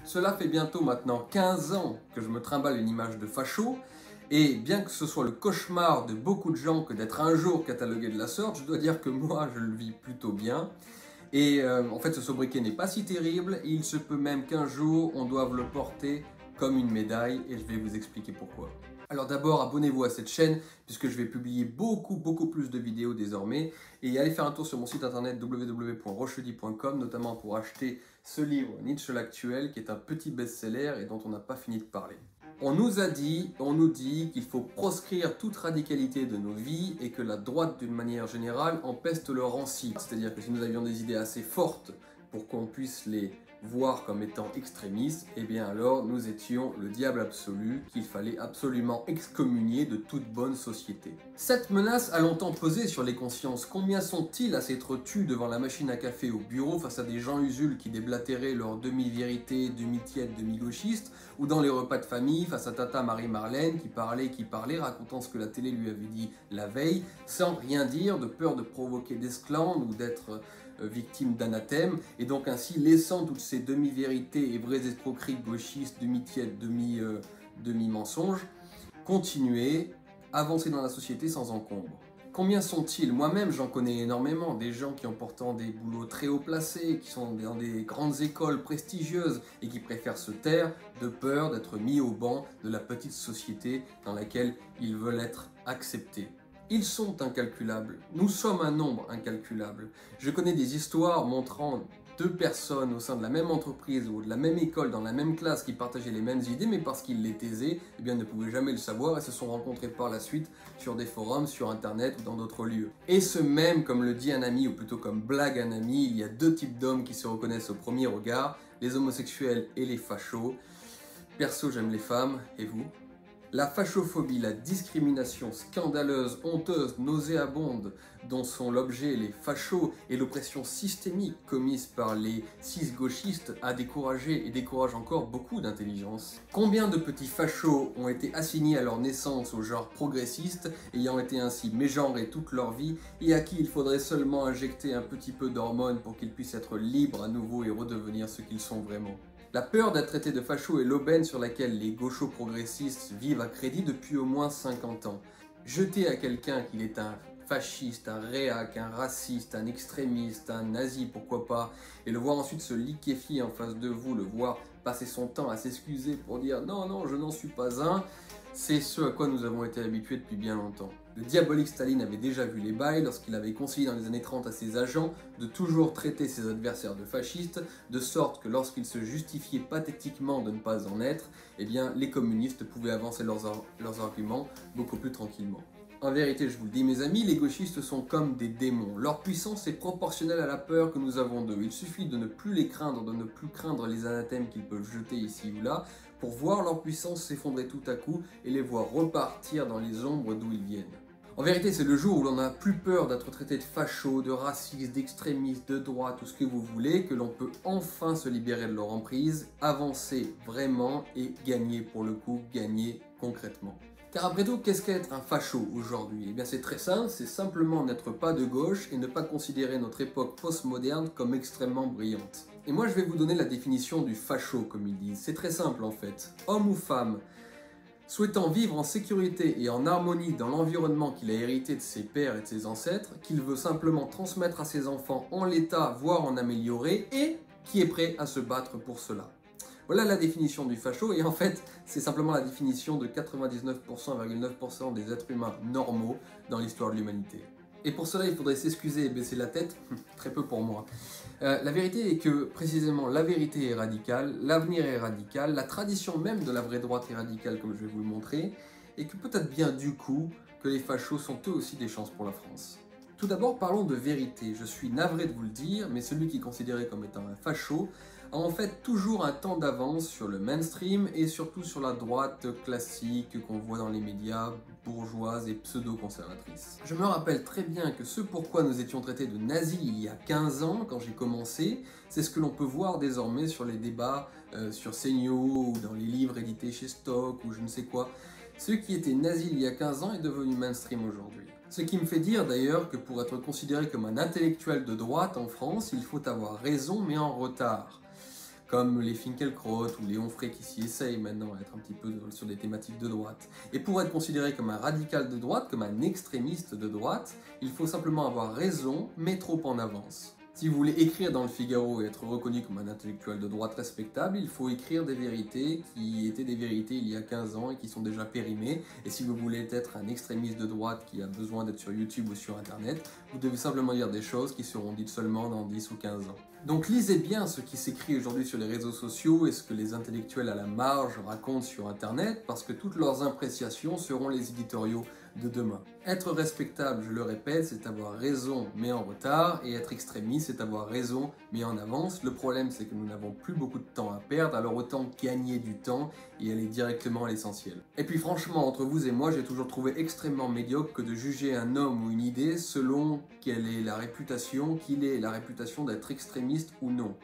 Cela fait bientôt maintenant 15 ans que je me trimballe une image de facho, et bien que ce soit le cauchemar de beaucoup de gens que d'être un jour catalogué de la sorte, je dois dire que moi je le vis plutôt bien. Et en fait ce sobriquet n'est pas si terrible, il se peut même qu'un jour on doive le porter comme une médaille, et je vais vous expliquer pourquoi. Alors d'abord, abonnez-vous à cette chaîne, puisque je vais publier beaucoup plus de vidéos désormais, et allez faire un tour sur mon site internet www.rochedi.com, notamment pour acheter ce livre Nietzsche l'actuel, qui est un petit best-seller et dont on n'a pas fini de parler. On nous dit qu'il faut proscrire toute radicalité de nos vies et que la droite, d'une manière générale, empeste le ranci. C'est-à-dire que si nous avions des idées assez fortes pour qu'on puisse les voir comme étant extrémistes, eh bien alors nous étions le diable absolu qu'il fallait absolument excommunier de toute bonne société. Cette menace a longtemps pesé sur les consciences. Combien sont-ils à s'être tus devant la machine à café au bureau face à des gens usuls qui déblatéraient leurs demi-vérités, demi-tièdes, demi-gauchistes, ou dans les repas de famille face à Tata Marie-Marlène qui parlait, racontant ce que la télé lui avait dit la veille, sans rien dire, de peur de provoquer d'esclandre ou d'être victime d'anathème, et donc ainsi laissant toutes ces demi-vérités et vraies escroqueries gauchistes, demi-tièdes, demi-mensonges, continuer, avancer dans la société sans encombre. Combien sont-ils? Moi-même, j'en connais énormément, des gens qui ont pourtant des boulots très haut placés, qui sont dans des grandes écoles prestigieuses et qui préfèrent se taire de peur d'être mis au banc de la petite société dans laquelle ils veulent être acceptés. Ils sont incalculables. Nous sommes un nombre incalculable. Je connais des histoires montrant deux personnes au sein de la même entreprise ou de la même école, dans la même classe, qui partageaient les mêmes idées, mais parce qu'ils les taisaient, eh bien, ne pouvaient jamais le savoir et se sont rencontrés par la suite sur des forums, sur internet ou dans d'autres lieux. Et ce même, comme le dit un ami, ou plutôt comme blague un ami, il y a deux types d'hommes qui se reconnaissent au premier regard, les homosexuels et les fachos. Perso, j'aime les femmes, et vous ? La fachophobie, la discrimination scandaleuse, honteuse, nauséabonde dont sont l'objet les fachos et l'oppression systémique commise par les cis-gauchistes a découragé et décourage encore beaucoup d'intelligence. Combien de petits fachos ont été assignés à leur naissance au genre progressiste, ayant été ainsi mégenrés toute leur vie, et à qui il faudrait seulement injecter un petit peu d'hormones pour qu'ils puissent être libres à nouveau et redevenir ce qu'ils sont vraiment. La peur d'être traité de facho est l'aubaine sur laquelle les gauchos progressistes vivent à crédit depuis au moins 50 ans. Jeter à quelqu'un qu'il est un fasciste, un réac, un raciste, un extrémiste, un nazi, pourquoi pas, et le voir ensuite se liquéfier en face de vous, le voir passer son temps à s'excuser pour dire « non, je n'en suis pas un », c'est ce à quoi nous avons été habitués depuis bien longtemps. Le diabolique Staline avait déjà vu les bails lorsqu'il avait conseillé dans les années 30 à ses agents de toujours traiter ses adversaires de fascistes, de sorte que lorsqu'ils se justifiaient pathétiquement de ne pas en être, eh bien les communistes pouvaient avancer leurs arguments beaucoup plus tranquillement. En vérité, je vous le dis mes amis, les gauchistes sont comme des démons. Leur puissance est proportionnelle à la peur que nous avons d'eux. Il suffit de ne plus les craindre, de ne plus craindre les anathèmes qu'ils peuvent jeter ici ou là, pour voir leur puissance s'effondrer tout à coup et les voir repartir dans les ombres d'où ils viennent. En vérité, c'est le jour où l'on n'a plus peur d'être traité de facho, de raciste, d'extrémiste, de droite, tout ce que vous voulez, que l'on peut enfin se libérer de leur emprise, avancer vraiment et gagner pour le coup, gagner concrètement. Car après tout, qu'est-ce qu'être un facho aujourd'hui? Eh bien c'est très simple, c'est simplement n'être pas de gauche et ne pas considérer notre époque postmoderne comme extrêmement brillante. Et moi je vais vous donner la définition du facho comme ils disent, c'est très simple en fait. Homme ou femme, souhaitant vivre en sécurité et en harmonie dans l'environnement qu'il a hérité de ses pères et de ses ancêtres, qu'il veut simplement transmettre à ses enfants en l'état, voire en améliorer, et qui est prêt à se battre pour cela. Voilà la définition du facho, et en fait, c'est simplement la définition de 99,9% des êtres humains normaux dans l'histoire de l'humanité. Et pour cela, il faudrait s'excuser et baisser la tête, très peu pour moi. La vérité est que, précisément, la vérité est radicale, l'avenir est radical, la tradition même de la vraie droite est radicale, comme je vais vous le montrer, et que peut-être bien du coup, que les fachos sont eux aussi des chances pour la France. Tout d'abord, parlons de vérité. Je suis navré de vous le dire, mais celui qui est considéré comme étant un facho a en fait toujours un temps d'avance sur le mainstream et surtout sur la droite classique qu'on voit dans les médias, bourgeoise et pseudo-conservatrice. Je me rappelle très bien que ce pourquoi nous étions traités de nazis il y a 15 ans, quand j'ai commencé, c'est ce que l'on peut voir désormais sur les débats sur CNews ou dans les livres édités chez Stock ou je ne sais quoi. Ce qui était nazi il y a 15 ans est devenu mainstream aujourd'hui. Ce qui me fait dire d'ailleurs que pour être considéré comme un intellectuel de droite en France, il faut avoir raison mais en retard. comme les Finkielkraut ou Léon Frey qui s'y essayent maintenant à être un petit peu sur des thématiques de droite. Et pour être considéré comme un radical de droite, comme un extrémiste de droite, il faut simplement avoir raison, mais trop en avance. Si vous voulez écrire dans le Figaro et être reconnu comme un intellectuel de droite respectable, il faut écrire des vérités qui étaient des vérités il y a 15 ans et qui sont déjà périmées. Et si vous voulez être un extrémiste de droite qui a besoin d'être sur YouTube ou sur Internet, vous devez simplement dire des choses qui seront dites seulement dans 10 ou 15 ans. Donc lisez bien ce qui s'écrit aujourd'hui sur les réseaux sociaux et ce que les intellectuels à la marge racontent sur Internet, parce que toutes leurs appréciations seront les éditoriaux de demain. Être respectable, je le répète, c'est avoir raison mais en retard, et être extrémiste, c'est avoir raison mais en avance. Le problème, c'est que nous n'avons plus beaucoup de temps à perdre, alors autant gagner du temps et aller directement à l'essentiel. Et puis franchement, entre vous et moi, j'ai toujours trouvé extrêmement médiocre que de juger un homme ou une idée selon quelle est la réputation, qu'il ait la réputation d'être extrémiste ou non.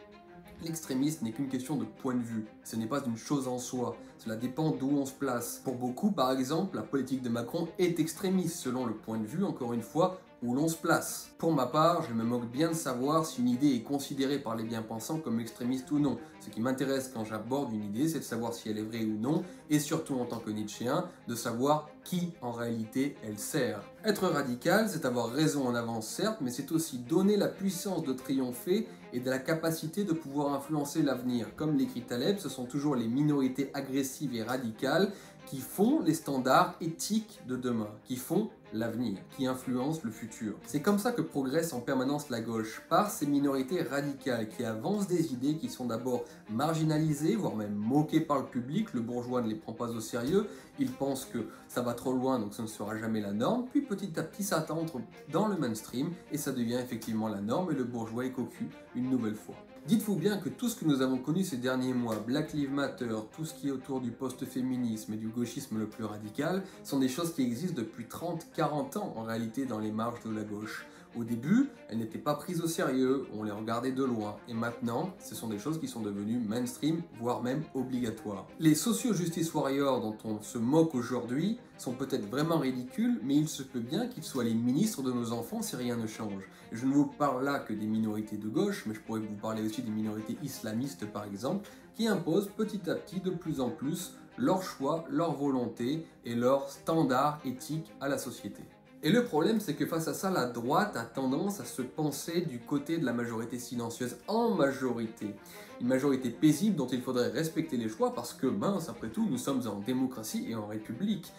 L'extrémisme n'est qu'une question de point de vue, ce n'est pas une chose en soi, cela dépend d'où on se place. Pour beaucoup, par exemple, la politique de Macron est extrémiste selon le point de vue, encore une fois, où l'on se place. Pour ma part, je me moque bien de savoir si une idée est considérée par les bien-pensants comme extrémiste ou non. Ce qui m'intéresse quand j'aborde une idée, c'est de savoir si elle est vraie ou non, et surtout en tant que Nietzschéen, de savoir qui en réalité elle sert. Être radical, c'est avoir raison en avance certes, mais c'est aussi donner la puissance de triompher et de la capacité de pouvoir influencer l'avenir. Comme l'écrit Taleb, ce sont toujours les minorités agressives et radicales qui font les standards éthiques de demain, qui font l'avenir, qui influencent le futur. C'est comme ça que progresse en permanence la gauche, par ces minorités radicales qui avancent des idées qui sont d'abord marginalisées, voire même moquées par le public. Le bourgeois ne les prend pas au sérieux, il pense que ça va trop loin donc ça ne sera jamais la norme, puis petit à petit ça entre dans le mainstream et ça devient effectivement la norme et le bourgeois est cocu une nouvelle fois. Dites-vous bien que tout ce que nous avons connu ces derniers mois, Black Lives Matter, tout ce qui est autour du post-féminisme et du gauchisme le plus radical, sont des choses qui existent depuis 30-40 ans en réalité dans les marges de la gauche. Au début, elles n'étaient pas prises au sérieux, on les regardait de loin, et maintenant, ce sont des choses qui sont devenues mainstream, voire même obligatoires. Les socio-justice warriors dont on se moque aujourd'hui sont peut-être vraiment ridicules, mais il se peut bien qu'ils soient les ministres de nos enfants si rien ne change. Et je ne vous parle là que des minorités de gauche, mais je pourrais vous parler aussi des minorités islamistes par exemple, qui imposent petit à petit de plus en plus leur choix, leur volonté et leurs standards éthiques à la société. Et le problème, c'est que face à ça, la droite a tendance à se penser du côté de la majorité silencieuse, en majorité. Une majorité paisible dont il faudrait respecter les choix parce que, mince, après tout, nous sommes en démocratie et en république.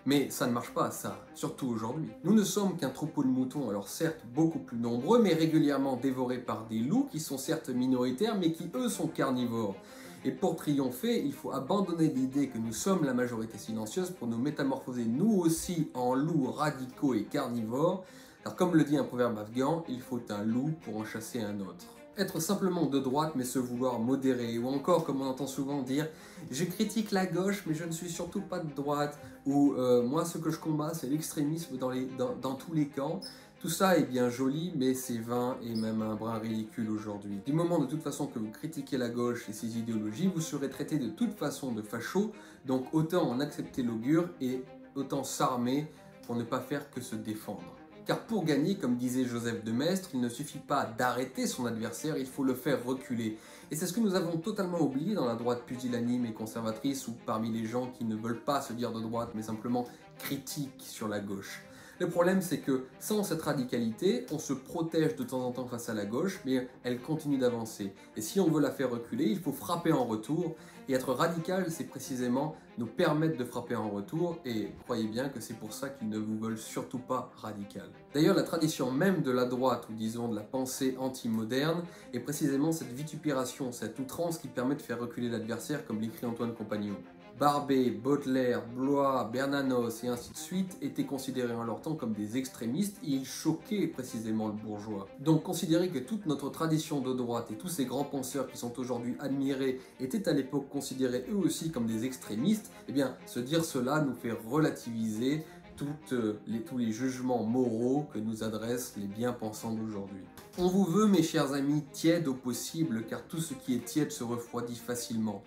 Mais ça ne marche pas, ça, surtout aujourd'hui. Nous ne sommes qu'un troupeau de moutons, alors certes beaucoup plus nombreux, mais régulièrement dévorés par des loups qui sont certes minoritaires, mais qui eux sont carnivores. Et pour triompher, il faut abandonner l'idée que nous sommes la majorité silencieuse pour nous métamorphoser nous aussi en loups radicaux et carnivores. Alors comme le dit un proverbe afghan, il faut un loup pour en chasser un autre. Être simplement de droite mais se vouloir modéré, ou encore comme on entend souvent dire « je critique la gauche mais je ne suis surtout pas de droite » ou « moi ce que je combats c'est l'extrémisme dans tous les camps ». Tout ça est bien joli, mais c'est vain et même un brin ridicule aujourd'hui. Du moment de toute façon que vous critiquez la gauche et ses idéologies, vous serez traité de toute façon de facho, donc autant en accepter l'augure et autant s'armer pour ne pas faire que se défendre. Car pour gagner, comme disait Joseph de Maistre, il ne suffit pas d'arrêter son adversaire, il faut le faire reculer. Et c'est ce que nous avons totalement oublié dans la droite pusillanime et conservatrice, ou parmi les gens qui ne veulent pas se dire de droite, mais simplement critiquent sur la gauche. Le problème, c'est que sans cette radicalité, on se protège de temps en temps face à la gauche, mais elle continue d'avancer. Et si on veut la faire reculer, il faut frapper en retour. Et être radical, c'est précisément nous permettre de frapper en retour. Et croyez bien que c'est pour ça qu'ils ne vous veulent surtout pas radical. D'ailleurs, la tradition même de la droite, ou disons de la pensée anti-moderne, est précisément cette vitupération, cette outrance qui permet de faire reculer l'adversaire, comme l'écrit Antoine Compagnon. Barbey, Baudelaire, Blois, Bernanos et ainsi de suite étaient considérés en leur temps comme des extrémistes et ils choquaient précisément le bourgeois. Donc considérer que toute notre tradition de droite et tous ces grands penseurs qui sont aujourd'hui admirés étaient à l'époque considérés eux aussi comme des extrémistes, eh bien se dire cela nous fait relativiser tous les jugements moraux que nous adressent les bien-pensants d'aujourd'hui. On vous veut, mes chers amis, tièdes au possible, car tout ce qui est tiède se refroidit facilement.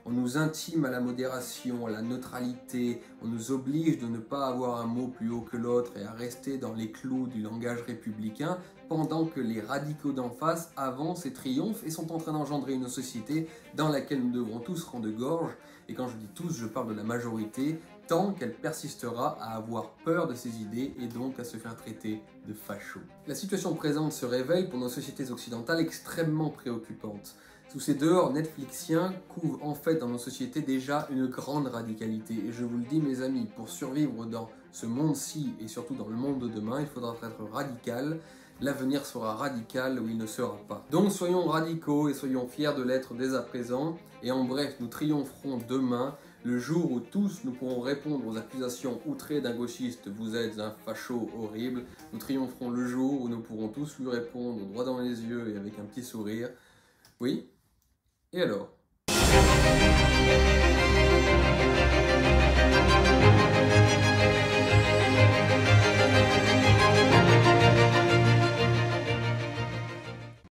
on nous intime à la modération, à la neutralité, on nous oblige de ne pas avoir un mot plus haut que l'autre et à rester dans les clous du langage républicain, pendant que les radicaux d'en face avancent et triomphent et sont en train d'engendrer une société dans laquelle nous devrons tous rendre gorge. Et quand je dis tous, je parle de la majorité, tant qu'elle persistera à avoir peur de ses idées et donc à se faire traiter de facho. La situation présente se révèle pour nos sociétés occidentales extrêmement préoccupante. Sous ces dehors netflixiens couvent en fait dans nos sociétés déjà une grande radicalité. Et je vous le dis mes amis, pour survivre dans ce monde-ci et surtout dans le monde de demain, il faudra être radical. L'avenir sera radical ou il ne sera pas. Donc soyons radicaux et soyons fiers de l'être dès à présent. Et en bref, nous triompherons demain, le jour où tous nous pourrons répondre aux accusations outrées d'un gauchiste « vous êtes un facho horrible ». Nous triompherons le jour où nous pourrons tous lui répondre droit dans les yeux et avec un petit sourire « oui, et alors ?»